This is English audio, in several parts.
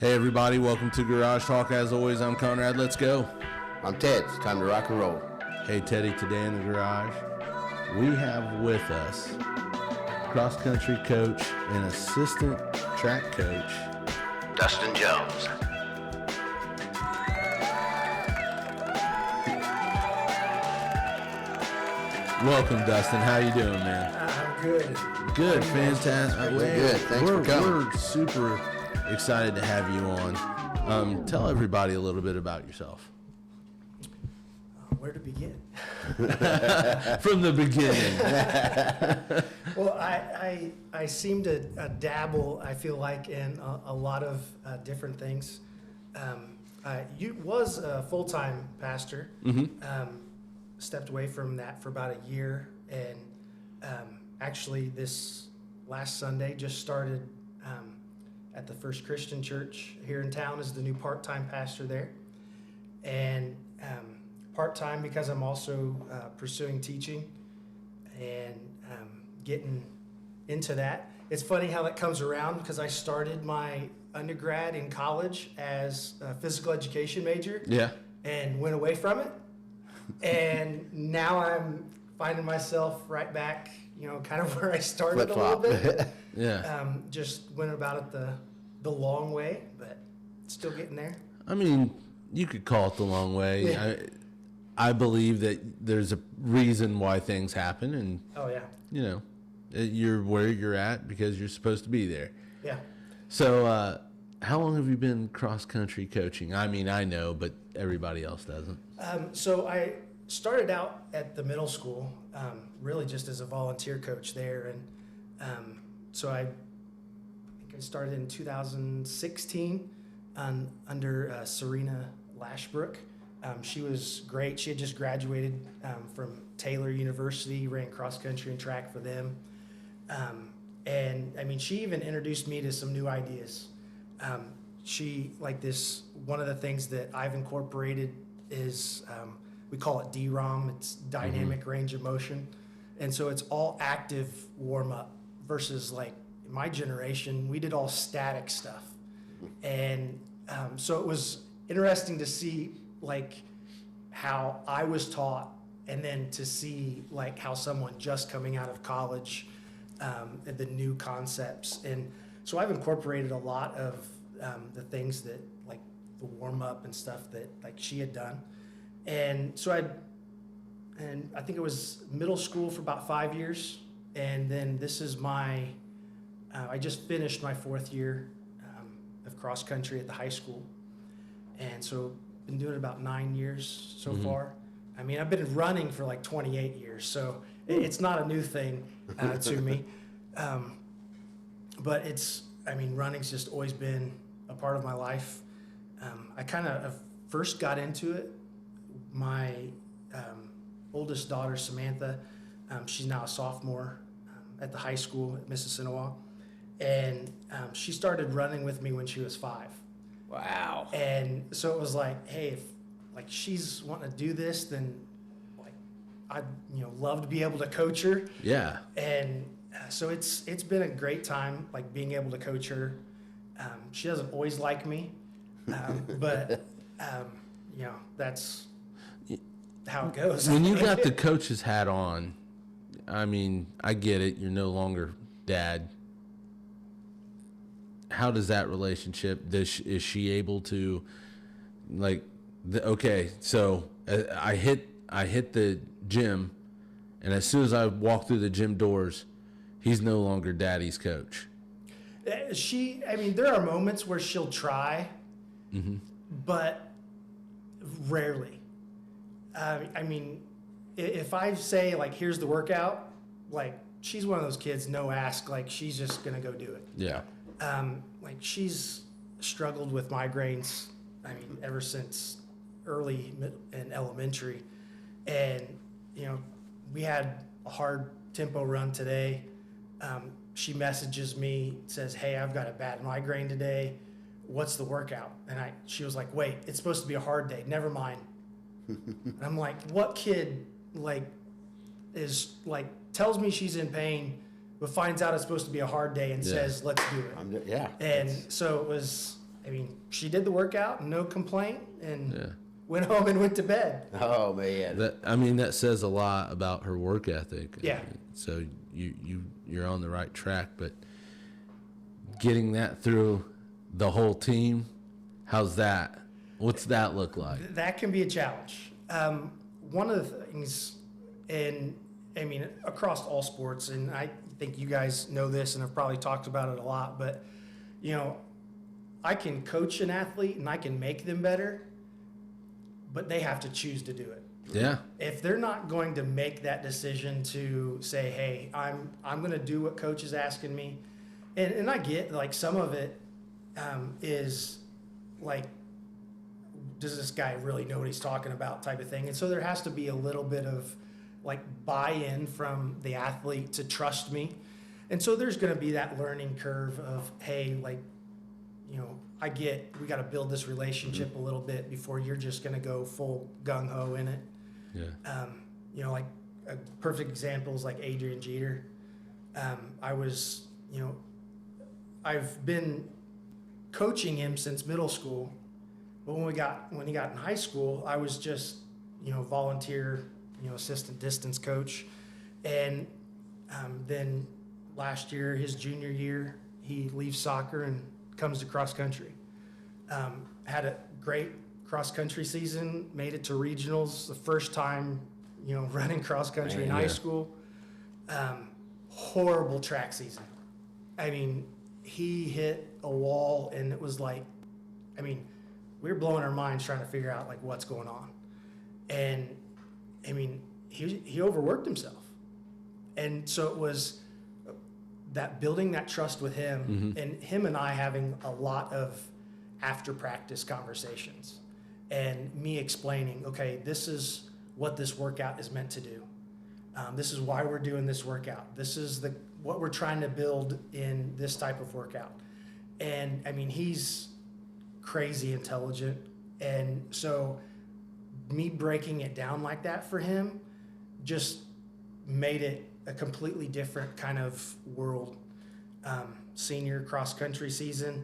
Hey everybody, welcome to Garage Talk. As always, I'm Conrad. Let's go. I'm Ted. It's time to rock and roll. Hey Teddy, today in the garage, we have with us cross-country coach and assistant track coach, Dustin Jones. Welcome, Dustin. How you doing, man? I'm good. Good, fantastic. Good. Thanks for coming. We're super excited to have you on. Tell everybody a little bit about yourself. Where to begin? From the beginning. Well, I seem to dabble, I feel like, in a lot of different things. I was a full-time pastor. Stepped away from that for about a year, and actually this last Sunday just started at the First Christian Church here in town as the new part-time pastor there. And part-time because I'm also pursuing teaching and getting into that. It's funny how that comes around because I started my undergrad in college as a physical education major. Yeah. And went away from it. And now I'm finding myself right back, kind of where I started Flip-flop. a little bit. Yeah. Just went about it the long way, but still getting there. I mean, you could call it the long way. Yeah. I believe that there's a reason why things happen, and Oh, yeah. You're where you're at because you're supposed to be there. Yeah. So, how long have you been cross-country coaching? I mean, I know, but everybody else doesn't. So I started out at the middle school, really just as a volunteer coach there. And so I think I started in 2016 under Serena Lashbrook. She was great. She had just graduated from Taylor University, ran cross-country and track for them. And I mean, she even introduced me to some new ideas. One of the things that I've incorporated is, we call it DROM, it's dynamic range of motion. And so it's all active warm-up versus like my generation, we did all static stuff. And so it was interesting to see like how I was taught and then to see like how someone just coming out of college, the new concepts. And so I've incorporated a lot of the things that like the warm up and stuff that like she had done. And so I think it was middle school for about 5 years. And then this is I just finished my 4th year of cross country at the high school. And so been doing it about 9 years so far. I mean, I've been running for like 28 years, so it's not a new thing to me. But running's just always been a part of my life. I kind of first got into it. My oldest daughter, Samantha, she's now a sophomore at the high school at Mississinawa. And she started running with me when she was 5. Wow. And so it was like, hey, if like she's wanting to do this, then like I'd love to be able to coach her. Yeah. And so it's been a great time, like being able to coach her. She doesn't always like me, but that's how it goes. When you got the coach's hat on, I mean, I get it. You're no longer dad. How does that relationship? Is she able to, like, so I hit the gym, and as soon as I walk through the gym doors, he's no longer daddy's coach. There are moments where she'll try, but rarely. If I say, like, here's the workout, like, she's one of those kids, no ask, like, she's just going to go do it. Yeah. She's struggled with migraines, ever since early and elementary. And, we had a hard tempo run today. She messages me, says, hey, I've got a bad migraine today. What's the workout? And she was like, wait, it's supposed to be a hard day. Never mind. And I'm like, what kid, tells me she's in pain, but finds out it's supposed to be a hard day and says, let's do it. Yeah. And so it was, I mean, she did the workout, no complaint, and Yeah. went home and went to bed. Oh, man. That says a lot about her work ethic. Yeah. So you're on the right track, but getting that through the whole team, how's that? What's that look like? That can be a challenge. One of the things, and I mean, across all sports, and I think you guys know this and have probably talked about it a lot, but, you know, I can coach an athlete and I can make them better, but they have to choose to do it. Yeah. If they're not going to make that decision to say, hey, I'm going to do what coach is asking me, and I get, like, some of it is like, does this guy really know what he's talking about type of thing? And so there has to be a little bit of, like, buy-in from the athlete to trust me. And so there's going to be that learning curve of, hey, like, you know, I get we got to build this relationship a little bit before you're just going to go full gung-ho in it. Yeah. You know, like a perfect example is like Adrian Jeter. I was, you know, I've been coaching him since middle school, but when he got in high school, I was just, you know, volunteer, you know, assistant distance coach, and then last year, his junior year, he leaves soccer and comes to cross country. Had a great cross country season, made it to regionals, the first time, you know, running cross country in high school. Horrible track season. I mean, he hit a wall, and it was like, I mean, we were blowing our minds trying to figure out, like, what's going on. And I mean, he overworked himself. And so it was that building that trust with him, and him and I having a lot of after practice conversations, and me explaining, okay, this is what this workout is meant to do. This is why we're doing this workout. This is what we're trying to build in this type of workout. And I mean, he's crazy intelligent. And so me breaking it down like that for him just made it a completely different kind of world. Senior cross country season,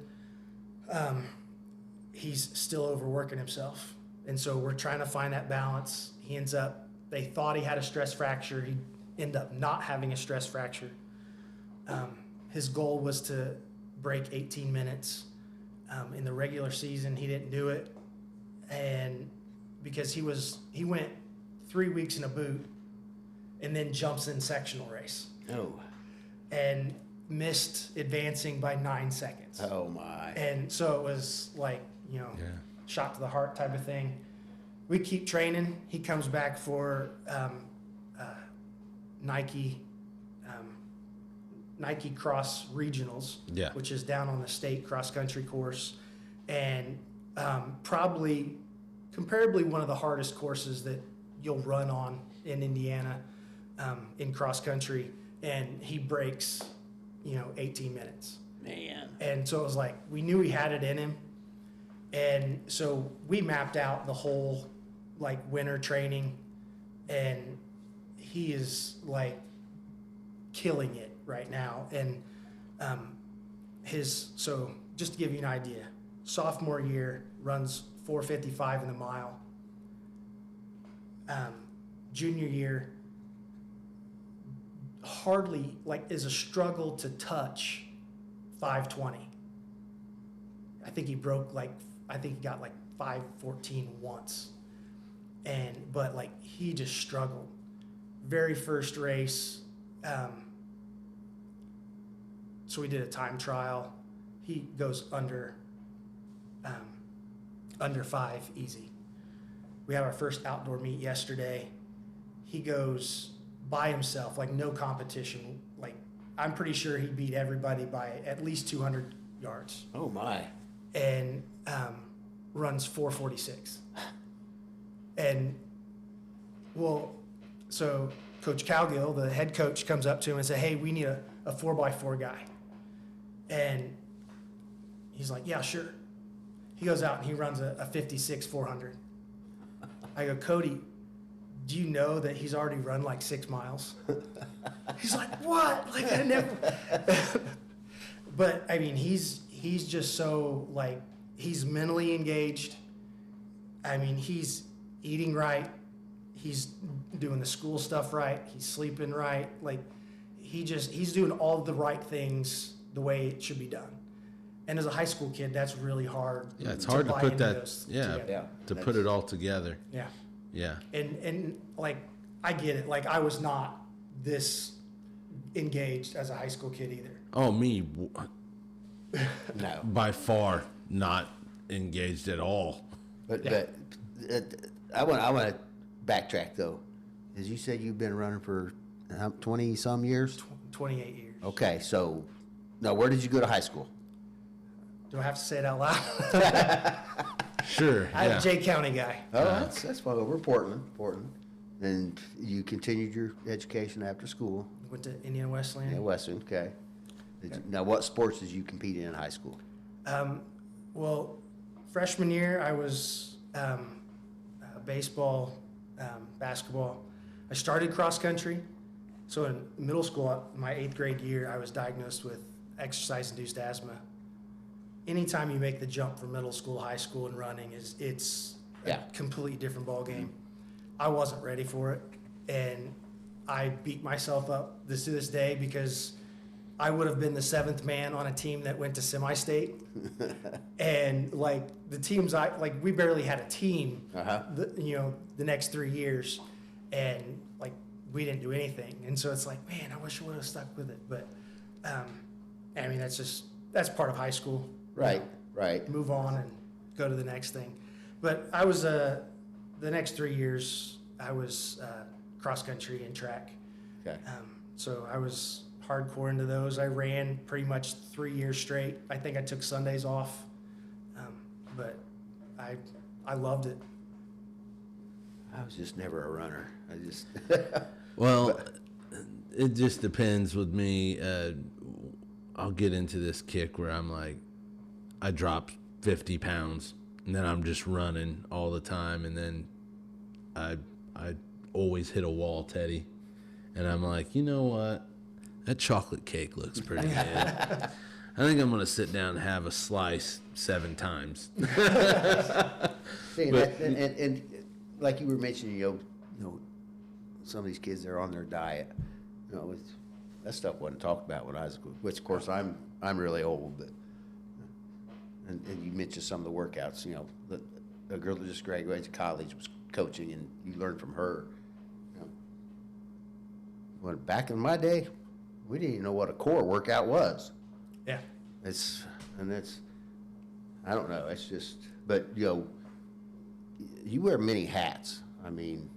he's still overworking himself. And so we're trying to find that balance. They thought he had a stress fracture. He ended up not having a stress fracture. His goal was to break 18 minutes. In the regular season, he didn't do it. And because he went 3 weeks in a boot and then jumps in sectional race. Oh. And missed advancing by 9 seconds. Oh, my. And so it was like, you know, shot to the heart type of thing. We keep training. He comes back for Nike Cross Regionals, which is down on the state cross country course, and probably comparably one of the hardest courses that you'll run on in Indiana in cross country. And he breaks, 18 minutes. Man. And so it was like, we knew he had it in him. And so we mapped out the whole, like, winter training, and he is, like, killing it right now. And so just to give you an idea, sophomore year runs 4:55 in the mile. Junior year, hardly, like, is a struggle to touch 5:20. I think he got like 5:14 once. But like, he just struggled. Very first race, so we did a time trial. He goes under 5 easy. We have our first outdoor meet yesterday. He goes by himself, like, no competition. Like, I'm pretty sure he beat everybody by at least 200 yards. Oh, my. And runs 4:46. And, well, so Coach Cowgill, the head coach, comes up to him and says, hey, we need a 4x4 guy. And he's like, yeah, sure. He goes out and he runs a 56-400. I go, Cody, do you know that he's already run like 6 miles? He's like, what? Like, I never. But I mean, he's just so, like, he's mentally engaged. I mean, he's eating right. He's doing the school stuff right. He's sleeping right. Like, he's doing all the right things the way it should be done. And as a high school kid, that's really hard. Yeah, it's hard to put that. Together. To put it all together. Yeah. Yeah. And like, I get it. Like, I was not this engaged as a high school kid either. Oh, me. No. By far not engaged at all. But I want to backtrack though. As you said, you've been running for 20 some years. 28 years. Okay, so now where did you go to high school? Do I have to say it out loud? Sure. I'm Yeah. a Jay County guy. Oh, that's fine. We're Portland. And you continued your education after school Went to Indiana Wesleyan. at Western. Okay. Now, what sports did you compete in high school? Well, freshman year, I was baseball, basketball. I started cross country. So in middle school, my 8th grade year, I was diagnosed with exercise-induced asthma. Anytime you make the jump from middle school, high school, and running, it's a completely different ball game. I wasn't ready for it, and I beat myself up to this day because I would have been the 7th man on a team that went to semi-state. And like the teams we barely had a team, the next 3 years, and like we didn't do anything. And so it's like, man, I wish I would have stuck with it. But I mean, that's part of high school. Right, right. Move on and go to the next thing. But I was the next 3 years I was cross country and track. Okay. So I was hardcore into those. I ran pretty much 3 years straight. I think I took Sundays off, but I loved it. I was just never a runner. I just Well, it just depends with me. I'll get into this kick where I'm like, I drop 50 pounds, and then I'm just running all the time, and then I always hit a wall, Teddy, and I'm like, you know what? That chocolate cake looks pretty good. I think I'm gonna sit down and have a slice 7 times. See, and like you were mentioning, you know, some of these kids they're on their diet. You know, that stuff wasn't talked about when I was, which of course I'm really old, but and you mentioned some of the workouts. You know, a girl that just graduated college was coaching, and you learned from her. You know, when back in my day, we didn't even know what a core workout was. Yeah. I don't know. It's just, but you know, you wear many hats. I mean,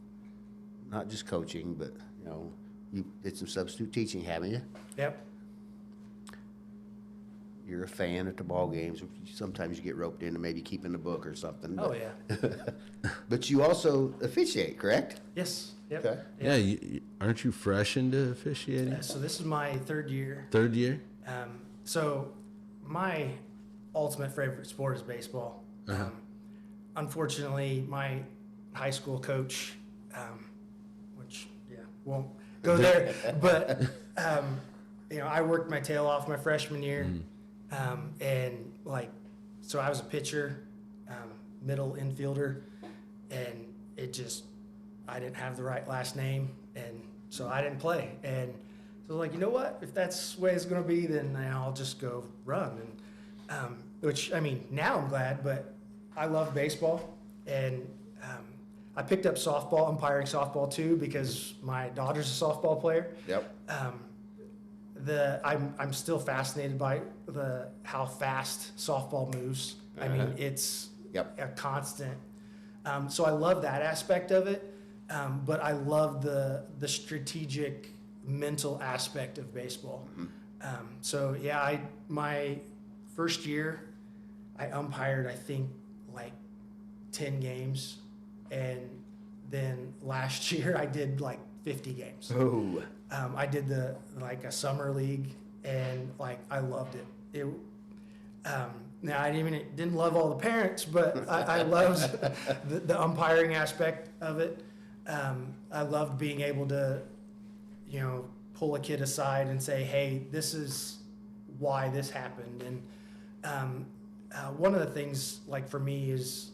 not just coaching, but you know, you did some substitute teaching, haven't you? Yep. You're a fan at the ball games. Sometimes you get roped into maybe keeping the book or something. Oh yeah. But you also officiate, correct? Yes. Yep. Okay. Yeah, aren't you fresh into officiating? So this is my 3rd year. 3rd year? So my ultimate favorite sport is baseball. Unfortunately, my high school coach, which won't go there, but you know, I worked my tail off my freshman year, and like, so I was a pitcher, middle infielder, and I didn't have the right last name, and so I didn't play. And so like, you know what? If that's the way it's going to be, then I'll just go run. And which, I mean, now I'm glad, but I love baseball. And I picked up softball, umpiring softball too, because my daughter's a softball player. Yep. I'm still fascinated by how fast softball moves. I mean, it's a constant. So I love that aspect of it. But I love the strategic mental aspect of baseball. So yeah, my first year, I umpired, I think, like 10 games. And then last year I did like 50 games. Oh. I did a summer league, and like I loved it. Now I didn't love all the parents, but I loved the umpiring aspect of it. I loved being able to, you know, pull a kid aside and say, hey, this is why this happened. And one of the things, like for me, is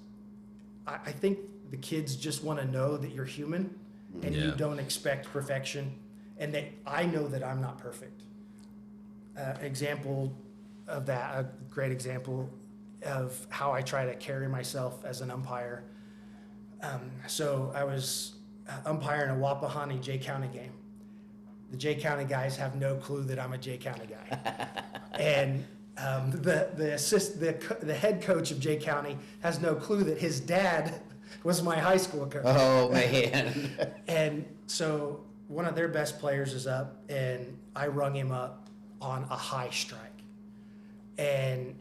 I think the kids just want to know that you're human and you don't expect perfection, and that I know that I'm not perfect. Example of that, a great example of how I try to carry myself as an umpire. So I was umpiring a Wapahani Jay County game. The Jay County guys have no clue that I'm a Jay County guy. And the head coach of Jay County has no clue that his dad was my high school coach. Oh, man. And so one of their best players is up, and I rung him up on a high strike. And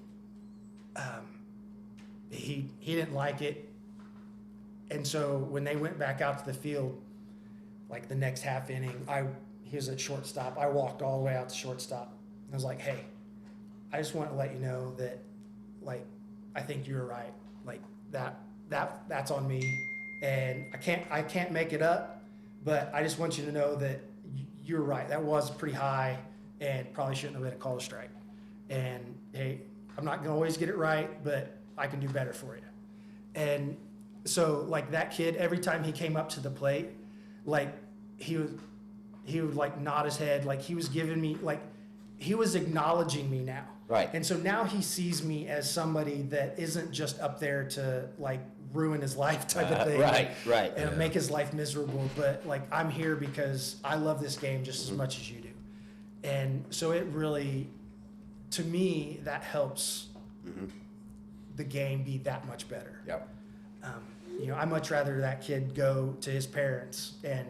he didn't like it. And so when they went back out to the field, like the next half inning, he was at shortstop. I walked all the way out to shortstop. I was like, hey, I just want to let you know that, like, I think you're right. Like, that's on me, and I can't make it up, but I just want you to know that you're right. That was pretty high, and probably shouldn't have been a call strike. And hey, I'm not gonna always get it right, but I can do better for you. And so, like, that kid, every time he came up to the plate, like, he would like nod his head, like he was giving me, like, he was acknowledging me now. Right. And so now he sees me as somebody that isn't just up there to, like, ruin his life type of thing. Right. And make his life miserable. But, like, I'm here because I love this game just as much as you do. And so it really, to me, that helps the game be that much better. Yep. I'd much rather that kid go to his parents and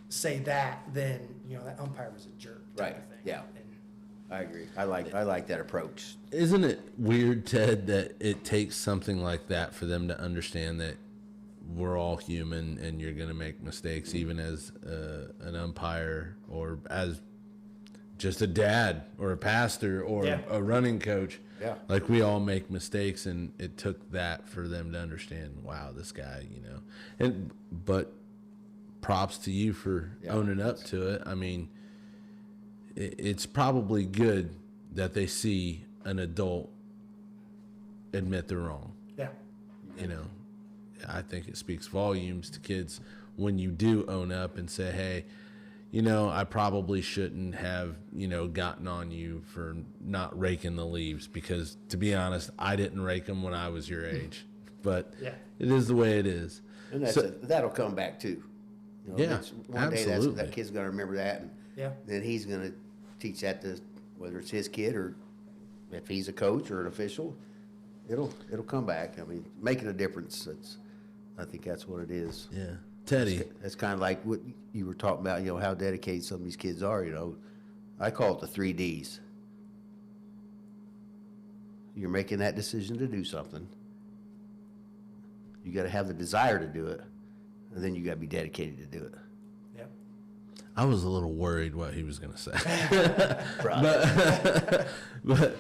say that than, that umpire was a jerk type of thing. Yeah. I agree. I like that approach. Isn't it weird, Ted, that it takes something like that for them to understand that we're all human and you're going to make mistakes, even as an umpire or as just a dad or a pastor or a running coach? Yeah. Like, we all make mistakes, and it took that for them to understand, wow, this guy, but props to you for owning up to it. I mean, it's probably good that they see an adult admit they're wrong. Yeah. I think it speaks volumes to kids when you do own up and say, hey, I probably shouldn't have, gotten on you for not raking the leaves, because, to be honest, I didn't rake them when I was your age. But it is the way it is. And that'll come back too. One day absolutely. that kid's going to remember that, and then he's going to teach that to, whether it's his kid or if he's a coach or an official, it'll come back. I mean, making a difference. I think that's what it is. Yeah. Teddy. That's kind of like what you were talking about, how dedicated some of these kids are, I call it the 3 Ds. You're making that decision to do something. You got to have the desire to do it, and then you got to be dedicated to do it. Yeah. I was a little worried what he was going to say. but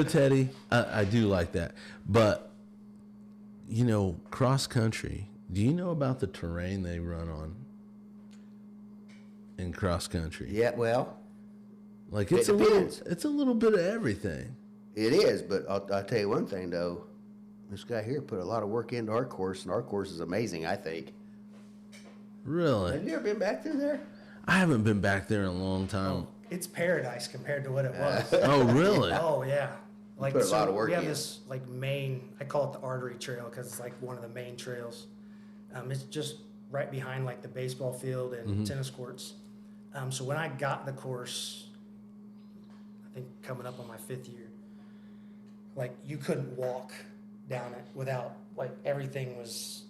Teddy, I do like that. But, cross country, do you know about the terrain they run on in cross country? Yeah, well, like, it depends. It's a little bit of everything. It is, but I'll tell you one thing, though. This guy here put a lot of work into our course, and our course is amazing, I think. Really? Have you ever been back through there? I haven't been back there in a long time. It's paradise compared to what it was. Oh, really? Oh, yeah. Like, put a lot of work we have in. this, like, main, I call it the artery trail because it's like one of the main trails. It's just right behind, like, the baseball field and tennis courts. So when I got the course, I think coming up on my 5th year, like, you couldn't walk down it without, like, everything was,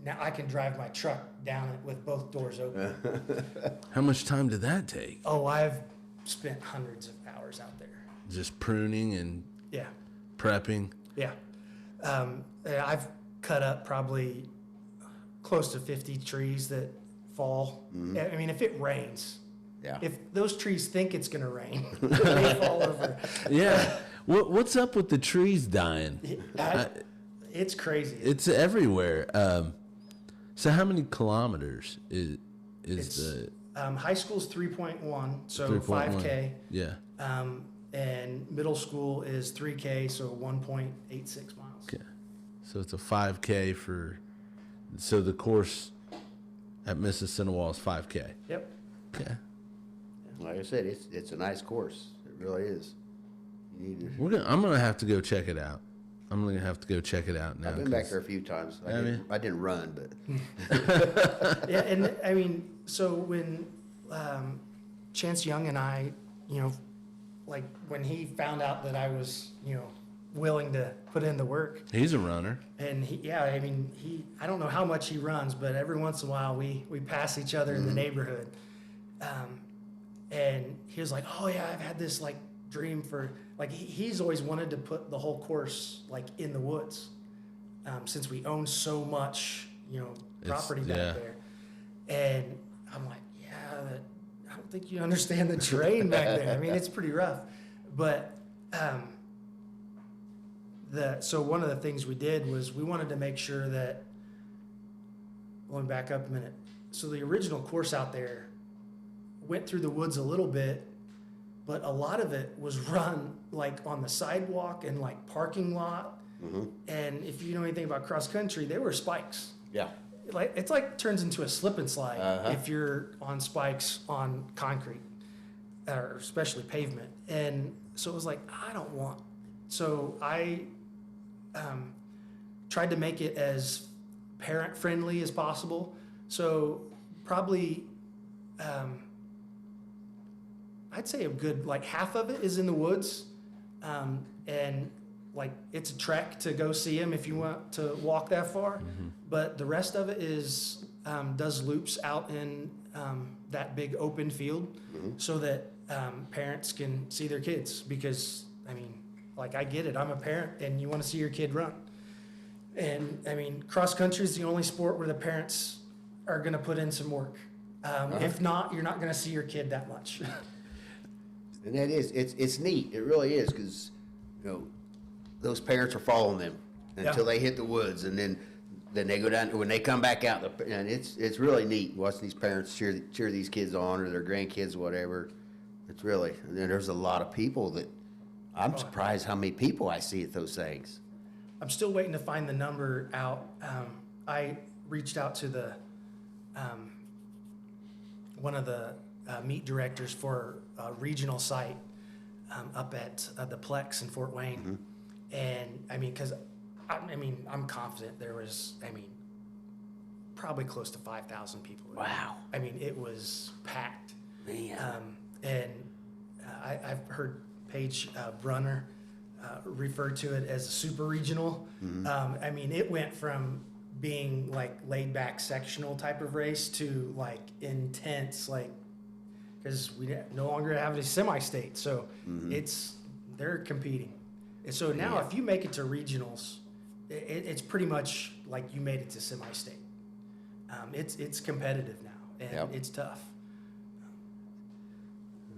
now I can drive my truck down it with both doors open. How much time did that take? Oh, I've spent hundreds of hours out there. Just pruning and prepping? Yeah. I've cut up probably close to 50 trees that fall. I mean, if it rains, if those trees think it's going to rain, they fall over. Yeah. What's up with the trees dying? It's crazy. It's everywhere. So how many kilometers is the high school's 3.1, so 3.1? 5K. Yeah. and middle school is 3K, so 1.86 miles. Okay. So it's a 5K so the course at Mrs. Cinewall is 5K. Yep. Okay. Like I said, it's a nice course. It really is. You need to. I'm gonna have to go check it out. I'm gonna have to go check it out now. I've been back there a few times. I didn't run, but Yeah, and I mean, so when Chance Young and I, like when he found out that I was, willing to put in the work, He's a runner. and I don't know how much he runs, but every once in a while we pass each other in the neighborhood, and he was like, "Oh yeah, I've had this like dream for like he's always wanted to put the whole course like in the woods, since we own so much property back yeah. there." And I'm like, "Yeah, I don't think you understand the terrain back there. I mean, it's pretty rough." But so one of the things we did was we wanted to make sure that. Let me back up a minute. So the original course out there went through the woods a little bit, but a lot of it was run like on the sidewalk and like parking lot. And if you know anything about cross country, there were spikes. yeah. It's like turns into a slip and slide if you're on spikes on concrete, or especially pavement. And so it was like, I don't want. So I tried to make it as parent friendly as possible. So probably I'd say a good like half of it is in the woods, and like it's a trek to go see him if you want to walk that far. But the rest of it is does loops out in that big open field, so that parents can see their kids. Because I mean, like I get it, I'm a parent, and you want to see your kid run. And I mean, cross country is the only sport where the parents are going to put in some work. If not, you're not going to see your kid that much. And that is, it's neat. It really is, because those parents are following them until they hit the woods, and then they go down. When they come back out, and it's really neat watching these parents cheer these kids on, or their grandkids, whatever. It's really, and then there's a lot of people that I'm surprised how many people I see at those things. I'm still waiting to find the number out. I reached out to the one of the meet directors for a regional site up at the Plex in Fort Wayne, and I mean, because I'm confident there was, probably close to 5,000 people there. Wow. I mean, it was packed. Man. And I've heard Paige Brunner refer to it as a super regional. I mean, it went from being like laid back sectional type of race to like intense, like, because we no longer have a semi-state, so they're competing. And so now if you make it to regionals, it's pretty much like you made it to semi-state. It's competitive now, and it's tough.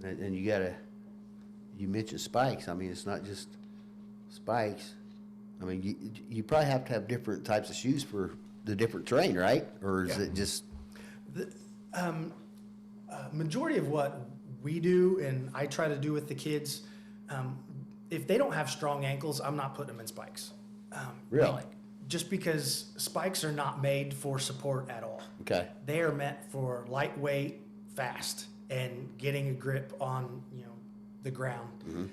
And you mentioned spikes. I mean, it's not just spikes. I mean, you probably have to have different types of shoes for the different terrain, right? Or is it just... The majority of what we do, and I try to do with the kids, if they don't have strong ankles, I'm not putting them in spikes. Really? Just because spikes are not made for support at all. Okay. They are meant for lightweight, fast, and getting a grip on the ground.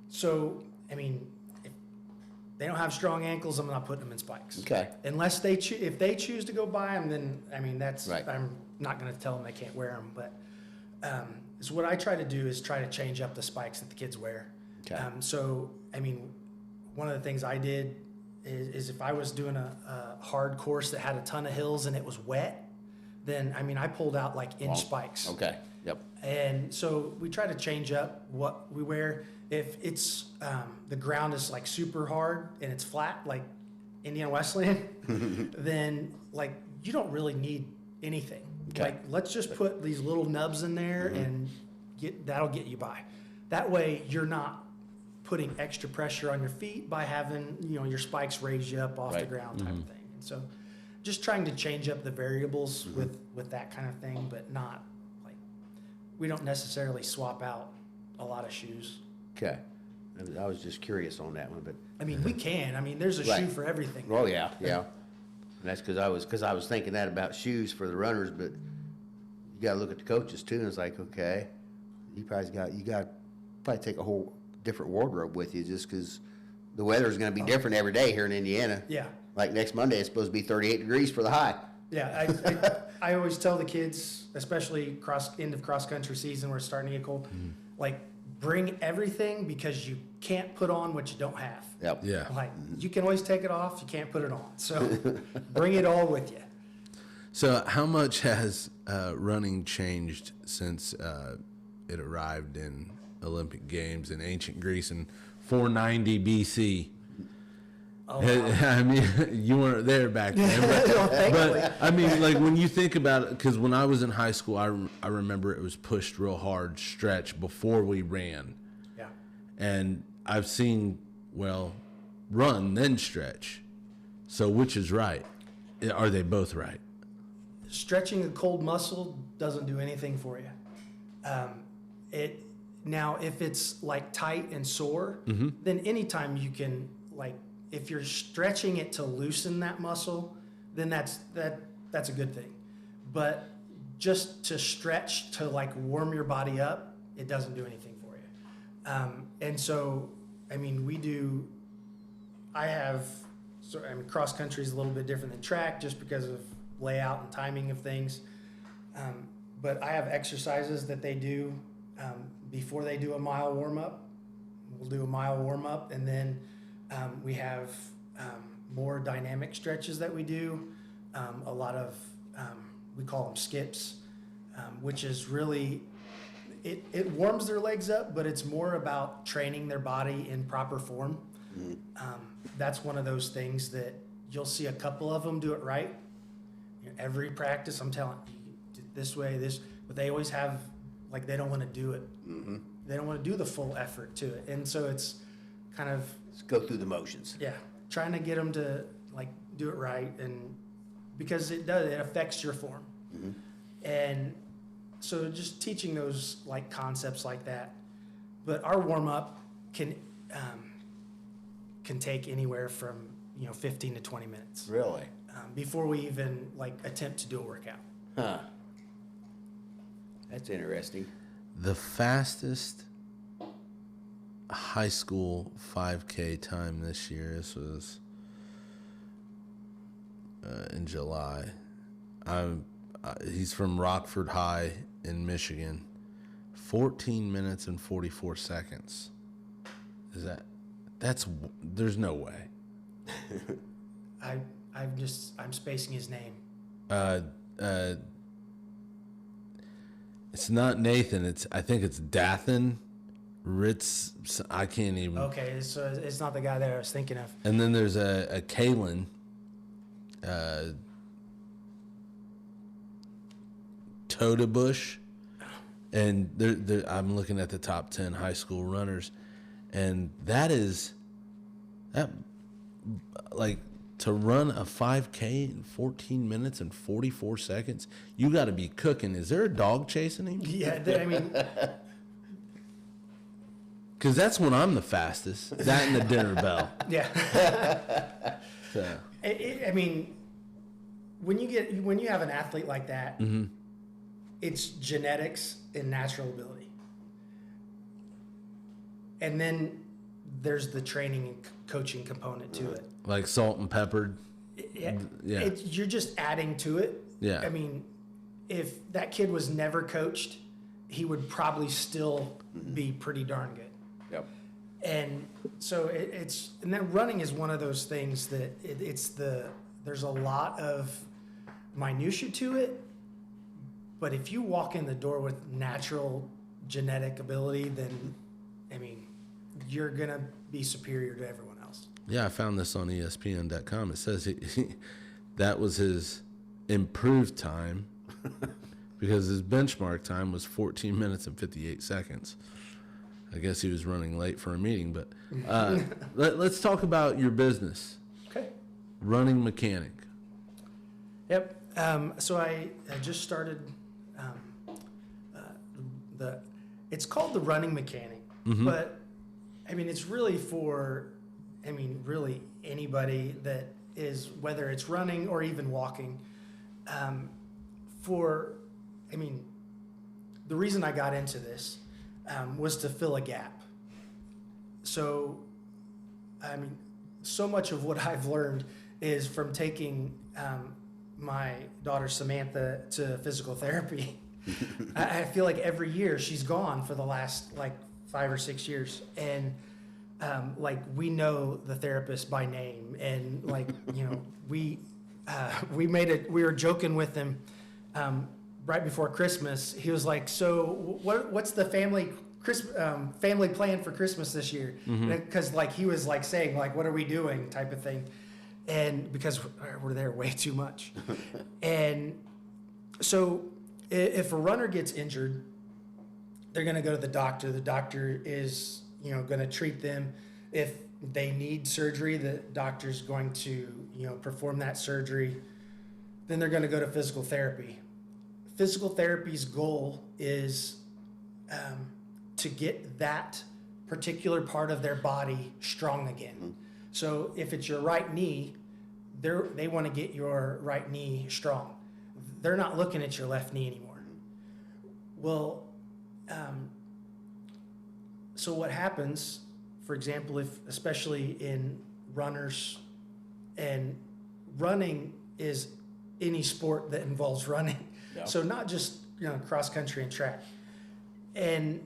So I mean, if they don't have strong ankles, I'm not putting them in spikes. Okay. Unless if they choose to go buy them, then I mean that's Right. I'm not going to tell them they can't wear them. But so what I try to do is try to change up the spikes that the kids wear. Okay. So I mean, one of the things I did is if I was doing a hard course that had a ton of hills and it was wet, then I mean I pulled out like inch spikes. Okay. Yep. And so we try to change up what we wear. If it's the ground is like super hard and it's flat, like Indiana Westland, then like you don't really need anything. Okay. Like let's just put these little nubs in there and that'll get you by. That way you're not putting extra pressure on your feet by having your spikes raise you up off the ground type of thing. And so just trying to change up the variables with that kind of thing, but not like we don't necessarily swap out a lot of shoes. Okay. I was just curious on that one, but, I mean, we can. I mean, there's a Right. shoe for everything. oh, yeah, yeah. And that's because I was thinking that about shoes for the runners, but you gotta look at the coaches too, and it's like, okay, you got probably take a whole different wardrobe with you just because the weather's gonna be different every day here in Indiana. Yeah. Like next Monday, it's supposed to be 38 degrees for the high. Yeah, I always tell the kids, especially end of cross country season where it's starting to get cold, like bring everything because you can't put on what you don't have. Yep. Yeah. Like you can always take it off, you can't put it on. So bring it all with you. So how much has running changed since it arrived in Olympic Games in ancient Greece in 490 BC? Oh, wow. I mean, you weren't there back then, but I mean, like when you think about it, because when I was in high school, I remember it was pushed real hard, stretch before we ran, Yeah. and I've seen run then stretch. So which is right? Are they both right? Stretching a cold muscle doesn't do anything for you. Now, if it's like tight and sore, then anytime you can, like, if you're stretching it to loosen that muscle, then that's a good thing. But just to stretch to like warm your body up, it doesn't do anything for you. And so, I mean, cross country is a little bit different than track just because of layout and timing of things. But I have exercises that they do before they do a mile warm up. We'll do a mile warm up, and then we have more dynamic stretches that we do. A lot of we call them skips, which is really it warms their legs up, but it's more about training their body in proper form. That's one of those things that you'll see a couple of them do it right. Every practice, I'm telling you, do it this way, but they always have, like, they don't want to do it. They don't want to do the full effort to it. And so it's kind of, Let's go through the motions. yeah, trying to get them to, like, do it right. And because it affects your form. And so just teaching those, like, concepts like that. But our warm up can take anywhere from 15 to 20 minutes Really? before we even like attempt to do a workout. Huh. That's interesting. The fastest high school 5K time this year, this was in July. He's from Rockford High in Michigan. 14 minutes and 44 seconds. There's no way. I'm spacing his name. It's not Nathan. I think it's Dathan Ritz. I can't even. Okay, so it's not the guy that I was thinking of. And then there's a Kalen. Todebush. And I'm looking at the top 10 high school runners, and that like to run a 5K in 14 minutes and 44 seconds, you got to be cooking. Is there a dog chasing him? Yeah, I mean, Because that's when I'm the fastest. That and the dinner bell. yeah. So. I mean, when you have an athlete like that, it's genetics and natural ability, and then there's the training and coaching component to it. Like salt and peppered. Yeah. Yeah. You're just adding to it. Yeah. I mean, if that kid was never coached, he would probably still be pretty darn good. Yep. And so and then running is one of those things that there's a lot of minutia to it, but if you walk in the door with natural genetic ability, then, I mean, you're going to be superior to everyone else. Yeah, I found this on ESPN.com. It says that was his improved time because his benchmark time was 14 minutes and 58 seconds. I guess he was running late for a meeting, but let's talk about your business. Okay. Running Mechanic. Yep. So I just started it's called the Running Mechanic, but I mean, it's really for, I mean, really anybody that is, whether it's running or even walking. I mean, the reason I got into this was to fill a gap. So, I mean, so much of what I've learned is from taking my daughter Samantha to physical therapy. I feel like every year she's gone for the last like 5 or 6 years, and like we know the therapist by name, and like we were joking with him right before Christmas. He was like, "So what's the family plan for Christmas this year?" Because like he was like saying like, "What are we doing?" type of thing, and because we're there way too much, and so if a runner gets injured, they're going to go to the doctor. The doctor is going to treat them. If they need surgery, the doctor's going to perform that surgery. Then they're going to go to physical therapy. Physical therapy's goal is to get that particular part of their body strong again. So if it's your right knee, they want to get your right knee strong. They're not looking at your left knee anymore. Well, so what happens, for example, especially in runners, and running is any sport that involves running. Yeah. So not just cross country and track. And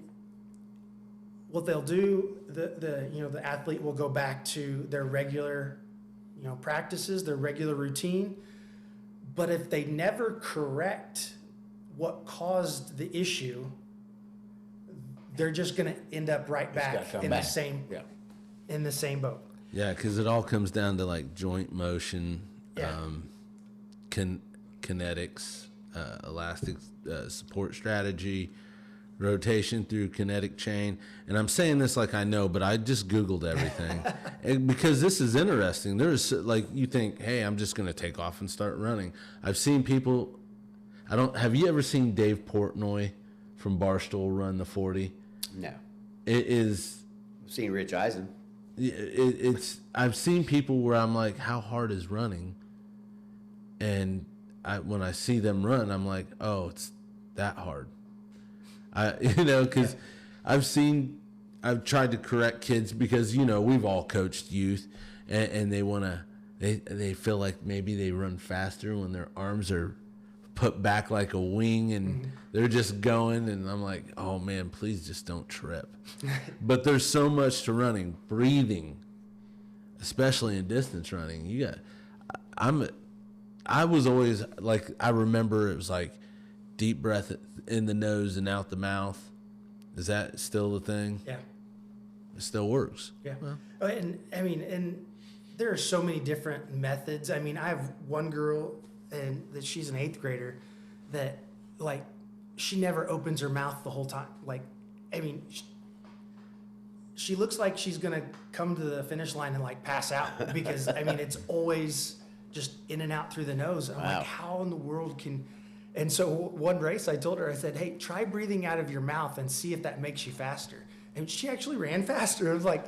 what they'll do, the athlete will go back to their regular practices, their regular routine. But if they never correct what caused the issue, they're just going to end up right back in the same boat. Yeah, because it all comes down to like joint motion, kinetics, elastic support strategy, rotation through kinetic chain. And I'm saying this like I know, but I just Googled everything. And because this is interesting. There's like, you think, hey, I'm just going to take off and start running. I've seen people, have you ever seen Dave Portnoy from Barstool run the 40? No. It is. I've seen Rich Eisen. I've seen people where I'm like, how hard is running? And when I see them run, I'm like, oh, it's that hard. Because I've tried to correct kids because, we've all coached youth and they feel like maybe they run faster when their arms are put back like a wing and they're just going. And I'm like, oh man, please just don't trip. But there's so much to running, breathing, especially in distance running. I was always like, I remember it was like deep breath in the nose and out the mouth. Is that still the thing? Yeah. It still works. Yeah. Well. And there are so many different methods. I mean, I have one girl and that she's an 8th grader that like, she never opens her mouth the whole time. Like, I mean, she looks like she's going to come to the finish line and like pass out because I mean, it's always just in and out through the nose. I'm like, how in the world can... And so one race I told her, I said, hey, try breathing out of your mouth and see if that makes you faster. And she actually ran faster. It was like,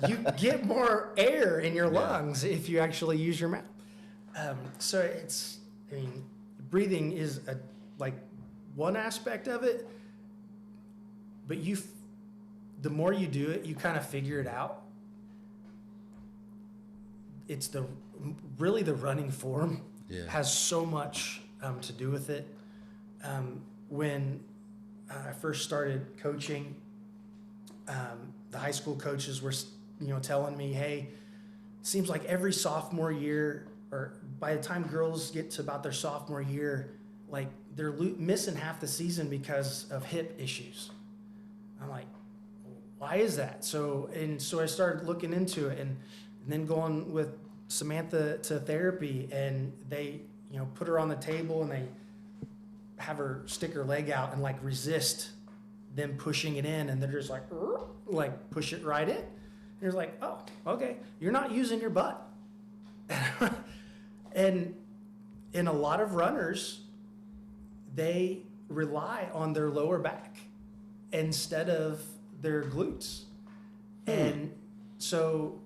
you get more air in your lungs if you actually use your mouth. So it's, I mean, breathing is like one aspect of it, but the more you do it, you kind of figure it out. It's really the running form has so much to do with it. When I first started coaching, the high school coaches were, telling me, hey, it seems like every sophomore year, or by the time girls get to about their sophomore year, like they're missing half the season because of hip issues. I'm like, why is that? So I started looking into it and then going with Samantha to therapy, and they, put her on the table and they have her stick her leg out and like resist them pushing it in, and they're just like push it right in. And you're like, oh, okay, you're not using your butt. And in a lot of runners, they rely on their lower back instead of their glutes. And so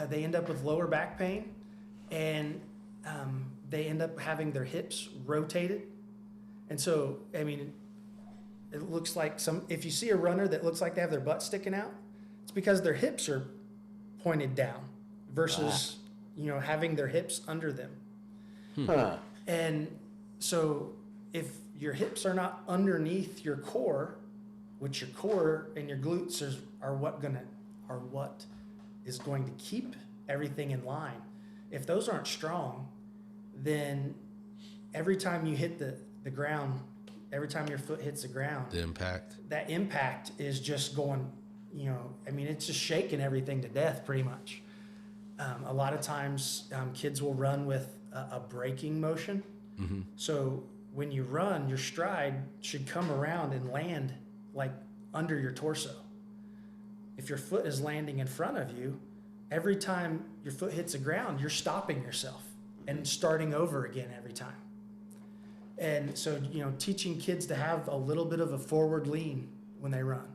they end up with lower back pain, and they end up having their hips rotated. And so, I mean, it looks like if you see a runner that looks like they have their butt sticking out, it's because their hips are pointed down versus, having their hips under them. Huh. And so if your hips are not underneath your core, which your core and your glutes are what is going to keep everything in line. If those aren't strong, then every time you hit the ground, every time your foot hits the ground, that impact is just going, it's just shaking everything to death pretty much. A lot of times kids will run with a braking motion. Mm-hmm. So when you run, your stride should come around and land like under your torso. If your foot is landing in front of you, every time your foot hits the ground, you're stopping yourself and starting over again every time. And so, teaching kids to have a little bit of a forward lean when they run.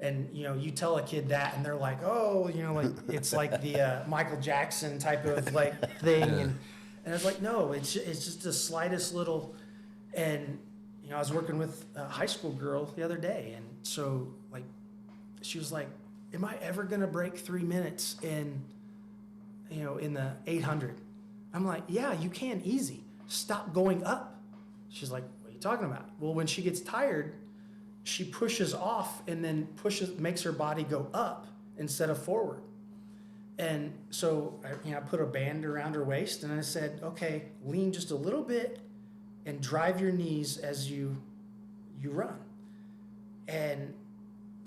And, you tell a kid that and they're like, oh, it's like the Michael Jackson type of thing. Yeah. And it's like, no, it's just the slightest little, and, I was working with a high school girl the other day. And so she was like, am I ever going to break 3 minutes in the 800? I'm like, yeah, you can, easy. Stop going up. She's like, what are you talking about? Well, when she gets tired, she pushes off and then makes her body go up instead of forward. And so, I put a band around her waist and I said, okay, lean just a little bit and drive your knees as you run. And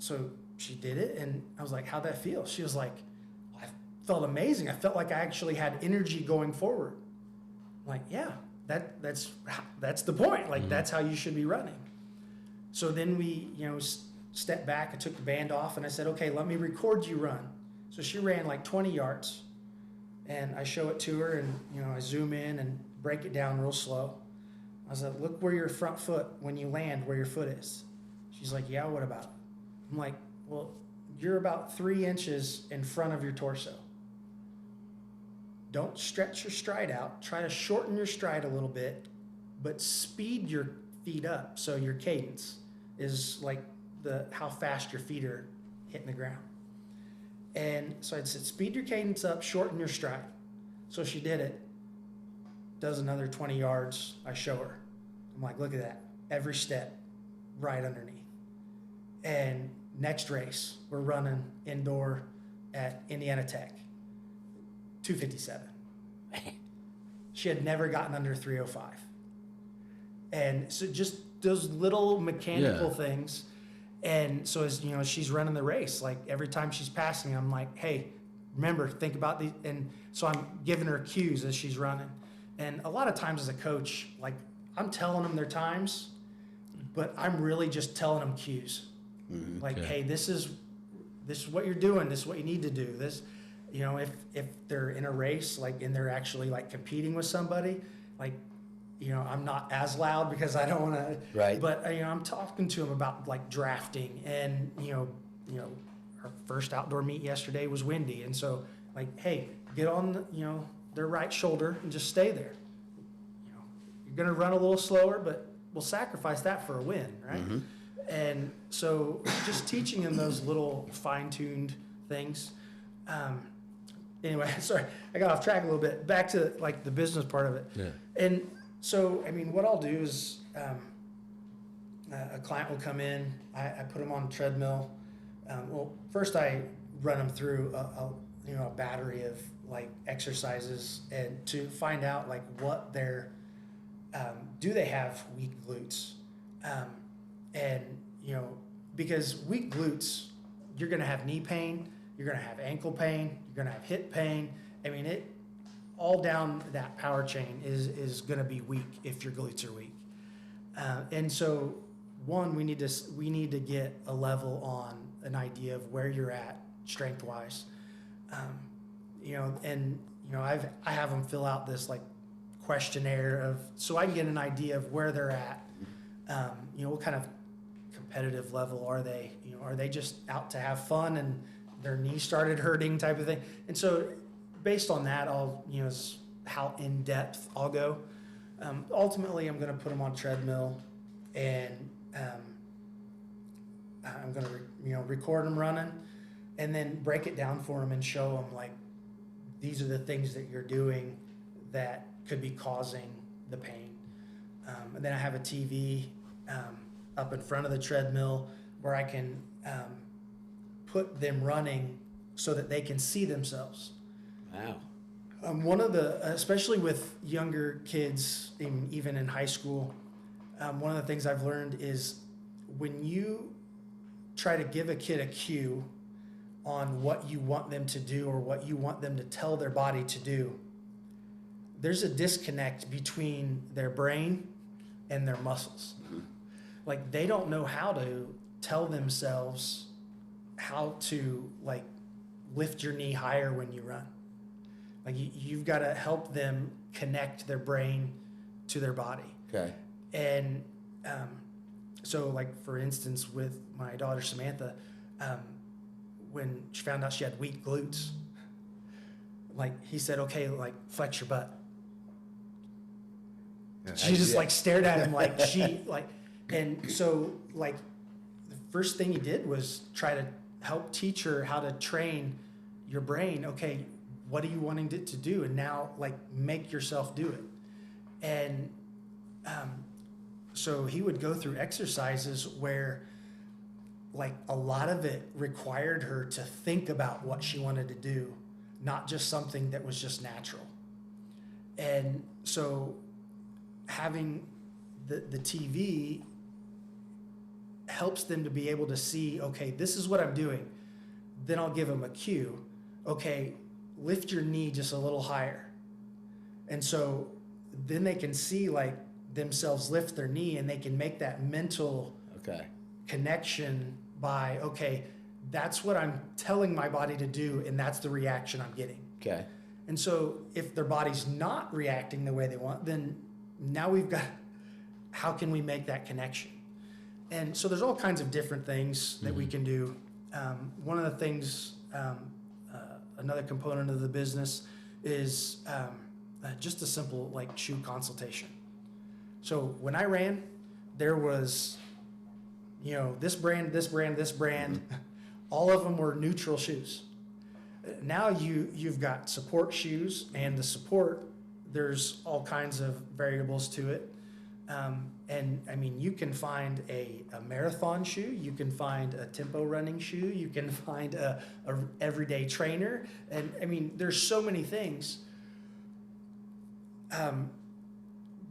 so she did it, and I was like, how'd that feel? She was like, I felt amazing. I felt like I actually had energy going forward. I'm like, yeah, that's the point. That's how you should be running. So then we, stepped back. I took the band off, and I said, okay, let me record you run. So she ran 20 yards, and I show it to her, and, I zoom in and break it down real slow. I was like, look where your front foot, when you land, where your foot is. She's like, yeah, what about it? I'm like, well, you're about 3 inches in front of your torso. Don't stretch your stride out. Try to shorten your stride a little bit, but speed your feet up so your cadence is how fast your feet are hitting the ground. And so I said, speed your cadence up, shorten your stride. So she did it. Does another 20 yards. I show her. I'm like, look at that. Every step right underneath. And next race, we're running indoor at Indiana Tech, 257. She had never gotten under 305. And so just those little mechanical things. And so as she's running the race, every time she's passing me, I'm like, hey, remember, think about these. And so I'm giving her cues as she's running. And a lot of times as a coach, I'm telling them their times, but I'm really just telling them cues. Mm-hmm. Hey, this is what you're doing. This is what you need to do. This, if they're in a race, and they're actually competing with somebody, I'm not as loud because I don't want to. Right. But I'm talking to them about drafting, and our first outdoor meet yesterday was windy, and so hey, get on their right shoulder and just stay there. You're gonna run a little slower, but we'll sacrifice that for a win, right? Mm-hmm. And so just teaching them those little fine-tuned things. Anyway, sorry, I got off track a little bit. Back to the business part of it. Yeah. And so, what I'll do is a client will come in, I put them on a treadmill. First I run them through a battery of exercises and to find out what their, do they have weak glutes? And, because weak glutes, you're going to have knee pain, you're going to have ankle pain, you're going to have hip pain. It all down that power chain is going to be weak if your glutes are weak. And so, one, we need to get a level on an idea of where you're at strength-wise. I have them fill out this questionnaire so I can get an idea of where they're at. What kind of competitive level are they? Are they just out to have fun and their knee started hurting type of thing. And so based on that, I'll, is how in depth I'll go. Ultimately, I'm going to put them on treadmill, and I'm going to, record them running, and then break it down for them and show them, like, these are the things that you're doing that could be causing the pain. And then I have a TV up in front of the treadmill where I can put them running so that they can see themselves. Wow. One of the, especially with younger kids, even in high school, one of the things I've learned is when you try to give a kid a cue on what you want them to do or what you want them to tell their body to do, there's a disconnect between their brain and their muscles. Mm-hmm. Like, they don't know how to tell themselves how to, like, lift your knee higher when you run. Like, you've got to help them connect their brain to their body. Okay. And so, like, for instance, with my daughter Samantha, when she found out she had weak glutes, like, he said, okay, like, flex your butt. She just like stared at him like and so, like, the first thing he did was try to help teach her how to train your brain. Okay, what are you wanting it to do? And now, like, make yourself do it. And so he would go through exercises where, like, a lot of it required her to think about what she wanted to do, not just something that was just natural. And so having the TV helps them to be able to see, okay, this is what I'm doing. Then I'll give them a cue. Okay, lift your knee just a little higher. And so then they can see, like, themselves lift their knee, and they can make that mental connection by, okay, that's what I'm telling my body to do, and that's the reaction I'm getting. Okay. And so if their body's not reacting the way they want, then now we've got, how can we make that connection? And so there's all kinds of different things that we can do. One of the things, another component of the business is just a simple, like, shoe consultation. So when I ran, there was, this brand, this brand, this brand. All of them were neutral shoes. Now you've got support shoes, and the support, there's all kinds of variables to it. And I mean, you can find a marathon shoe, you can find a tempo running shoe, you can find a everyday trainer. And I mean, there's so many things.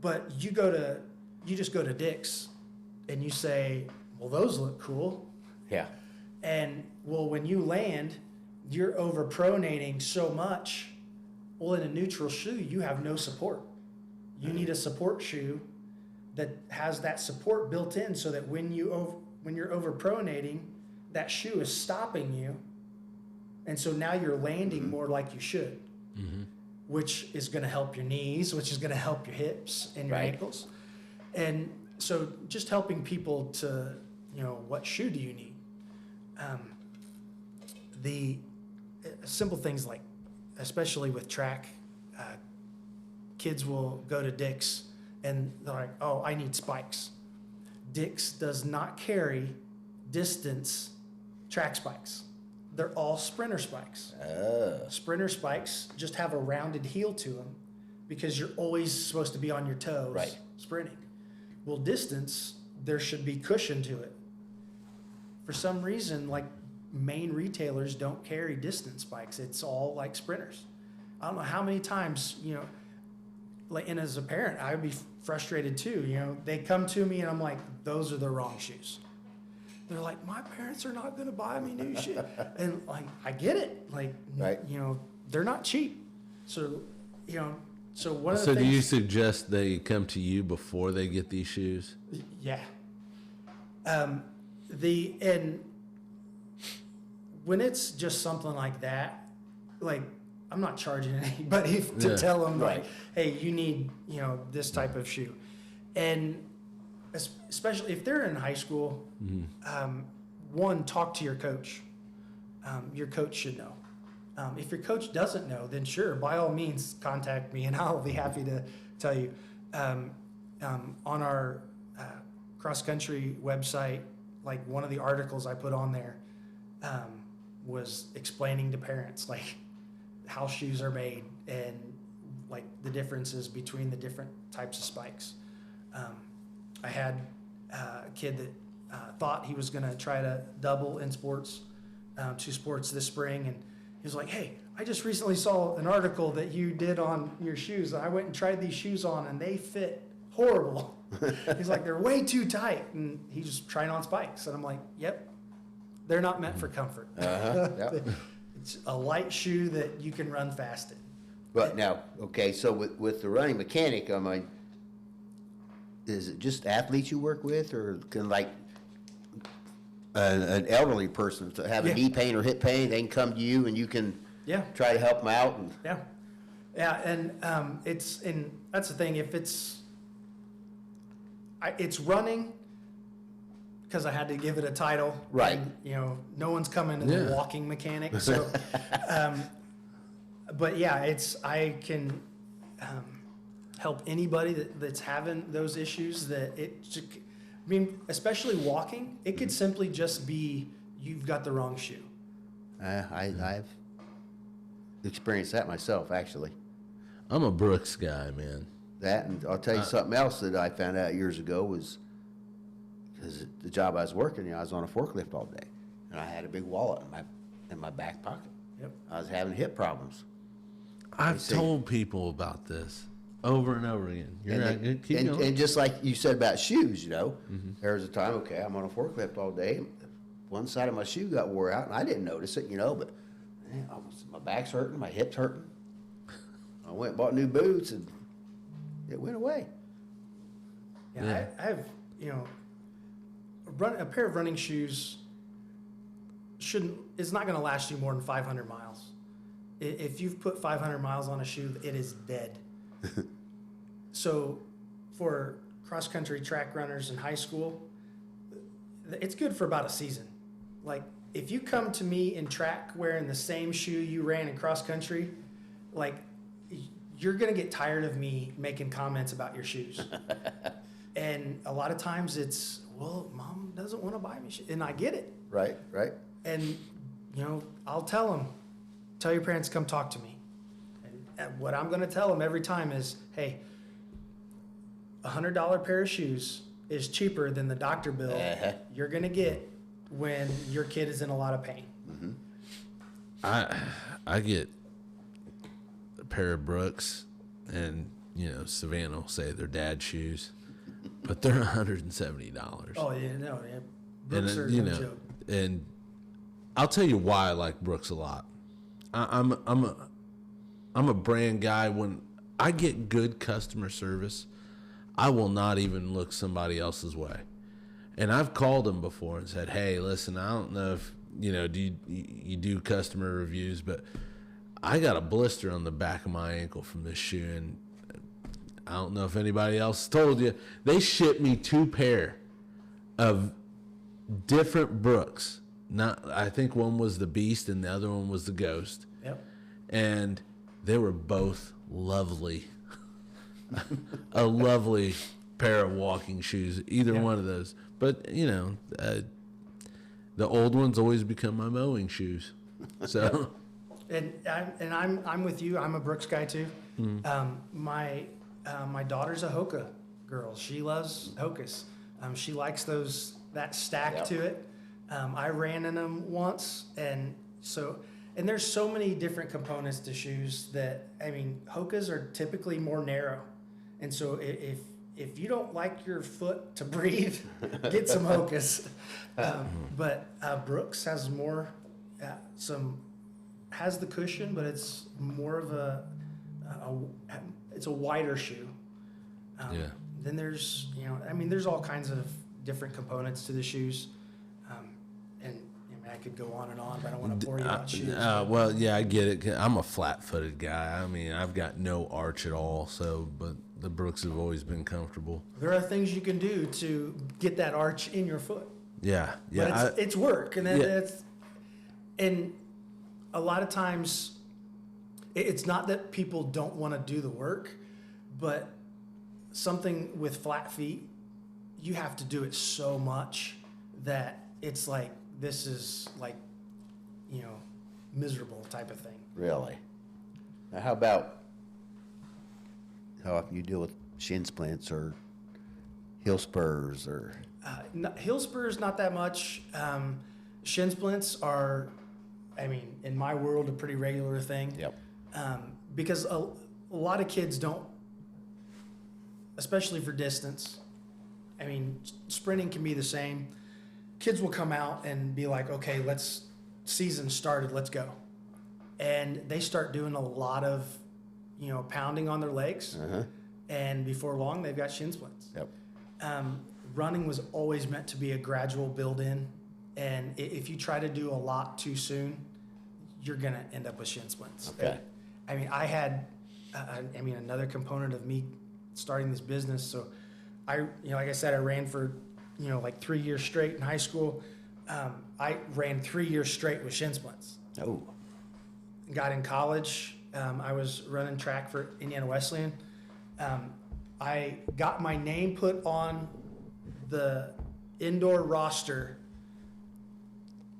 But you just go to Dick's and you say, well, those look cool. Yeah. And well, when you land, you're overpronating so much. Well, in a neutral shoe, you have no support. You need a support shoe that has that support built in, so that when you're overpronating, that shoe is stopping you. And so now you're landing more like you should, which is going to help your knees, which is going to help your hips and your ankles. And so just helping people to, what shoe do you need? The simple things, like, especially with track, kids will go to Dick's and they're like, oh, I need spikes. Dick's does not carry distance track spikes. They're all sprinter spikes. Sprinter spikes just have a rounded heel to them because you're always supposed to be on your toes sprinting. Well, distance, there should be cushion to it. For some reason, like, main retailers don't carry distance spikes. It's all like sprinters. I don't know how many times, like, and as a parent, I would be frustrated too. They come to me and I'm like, those are the wrong shoes. They're like, my parents are not going to buy me new shoes. And, like, I get it. Like, they're not cheap. So, so one of the So things. do you suggest they come to you before they get these shoes? Yeah. And when it's just something like that, like, I'm not charging anybody to tell them, like, hey, you need, this type of shoe. And especially if they're in high school, one, talk to your coach. your coach should know. If your coach doesn't know, then sure, by all means, contact me and I'll be happy to tell you. On our cross-country website, like one of the articles I put on there was explaining to parents like how shoes are made and like the differences between the different types of spikes. I had a kid that thought he was going to try to double in sports, 2 sports this spring, and he was like, hey, I just recently saw an article that you did on your shoes. I went and tried these shoes on, and they fit horrible. He's like, they're way too tight. And he's just trying on spikes. And I'm like, yep, they're not meant for comfort. Yep. It's a light shoe that you can run fast in. But now, okay, so with the running mechanic, I mean, is it just athletes you work with, or can like an elderly person to have a Yeah. knee pain or hip pain, they can come to you and you can Yeah. try to help them out? And Yeah, and that's the thing. If it's running, because I had to give it a title, Right. And, no one's coming to Yeah. the walking mechanic. So, but yeah, I can help anybody that's having those issues. I mean, especially walking, it could simply just be you've got the wrong shoe. I've experienced that myself, actually. I'm a Brooks guy, man. That, and I'll tell you something else that I found out years ago was because the job I was working, I was on a forklift all day, and I had a big wallet in my back pocket. Yep. I was having hip problems. I've see. told people about this over and over again. You're And, not then- keep and, going. and just like you said about shoes, there was a time, okay, I'm on a forklift all day. One side of my shoe got wore out, and I didn't notice it, but man, my back's hurting, my hip's hurting. I went and bought new boots, and it went away. Yeah, Yeah. I have, a pair of running shoes is not going to last you more than 500 miles. If you've put 500 miles on a shoe, it is dead. So for cross-country track runners in high school, it's good for about a season. Like, if you come to me in track wearing the same shoe you ran in cross-country, like, you're going to get tired of me making comments about your shoes. And a lot of times it's, well, mom doesn't want to buy me shoes. And I get it. Right. And, I'll tell your parents to come talk to me. And what I'm going to tell them every time is, hey, $100 pair of shoes is cheaper than the doctor bill you're going to get when your kid is in a lot of pain. I get a pair of Brooks, and Savannah will say they're dad's shoes, but they're $170. Oh, yeah, no, yeah. Brooks are and no joke. and I'll tell you why I like Brooks a lot. I'm a brand guy. When I get good customer service, I will not even look somebody else's way. And I've called them before and said, hey, listen, I don't know if, do you do customer reviews, but I got a blister on the back of my ankle from this shoe, and I don't know if anybody else told you. They shipped me 2 pair of different Brooks. I think one was the Beast and the other one was the Ghost. Yep. And they were both lovely. A lovely pair of walking shoes, either one of those. But, the old ones always become my mowing shoes. So, And I'm with you. I'm a Brooks guy too. My daughter's a Hoka girl. She loves Hokas. She likes that stack to it. I ran in them once, and there's so many different components to shoes that, Hokas are typically more narrow, and so if you don't like your foot to breathe, get some Hokas. But Brooks has more, has the cushion, but it's more of it's a wider shoe. yeah. Then there's, there's all kinds of different components to the shoes. And I could go on and on, but I don't want to bore you about shoes. Well, yeah, I get it. I'm a flat-footed guy. I've got no arch at all, but the Brooks have always been comfortable. There are things you can do to get that arch in your foot. Yeah. But it's work, and And a lot of times, it's not that people don't want to do the work, but something with flat feet, you have to do it so much that it's like, this is like, miserable type of thing. Really? Now, how often you deal with shin splints or heel spurs or? Heel spurs, not that much. Shin splints are, in my world, a pretty regular thing. Yep. Because a lot of kids don't, especially for distance. Sprinting can be the same. Kids will come out and be like, okay, season started, let's go. And they start doing a lot of, pounding on their legs. Uh-huh. And before long, they've got shin splints. Yep. Running was always meant to be a gradual build-in. And if you try to do a lot too soon, you're going to end up with shin splints. Okay. I had, another component of me starting this business. So like I said, I ran for, 3 years straight in high school. I ran 3 years straight with shin splints. Oh. Got in college. I was running track for Indiana Wesleyan. I got my name put on the indoor roster,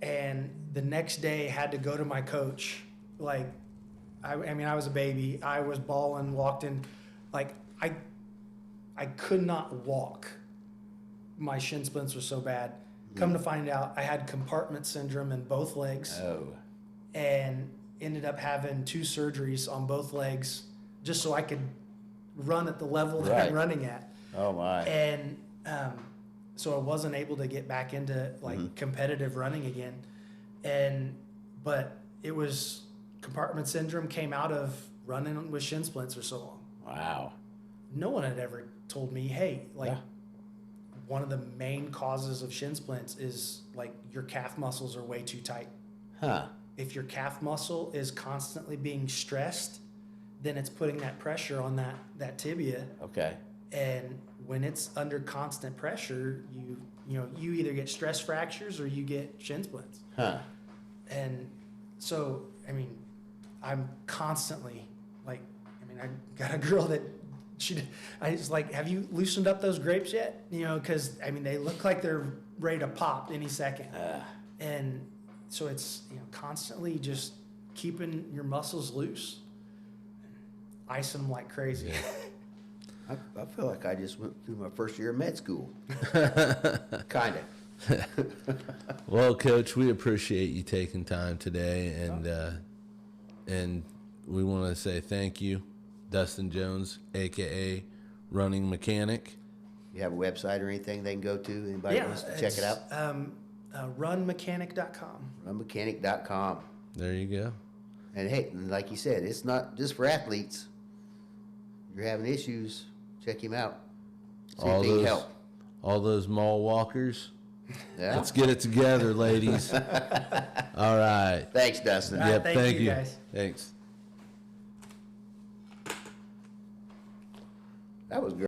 and the next day had to go to my coach. Like, I was a baby. I was bawling, walked in. Like, I could not walk. My shin splints were so bad. Come to find out, I had compartment syndrome in both legs. Oh. And ended up having 2 surgeries on both legs just so I could run at the level that I'm running at. Oh my. And so I wasn't able to get back into competitive running again. But it was compartment syndrome came out of running with shin splints for so long. Wow. No one had ever told me, hey, one of the main causes of shin splints is like your calf muscles are way too tight. Huh. If your calf muscle is constantly being stressed, then it's putting that pressure on that tibia. Okay. And when it's under constant pressure, you either get stress fractures or you get shin splints. Huh. And so, I'm constantly I got a girl that I was like, have you loosened up those grapes yet? Because they look like they're ready to pop any second. And so it's constantly just keeping your muscles loose, icing them like crazy. Yeah. I feel like I just went through my first year of med school. Kind of. Well, Coach, we appreciate you taking time today, and we want to say thank you, Dustin Jones, aka Running Mechanic. You have a website or anything they can go to? Anybody wants to check it out? Runmechanic.com. Runmechanic.com. There you go. And hey, like you said, it's not just for athletes. You're having issues, check him out. See if he can help. All those mall walkers. Yeah. Let's get it together, ladies. All right. Thanks, Dustin. All right, Yep, thank you, guys. Thanks. That was great.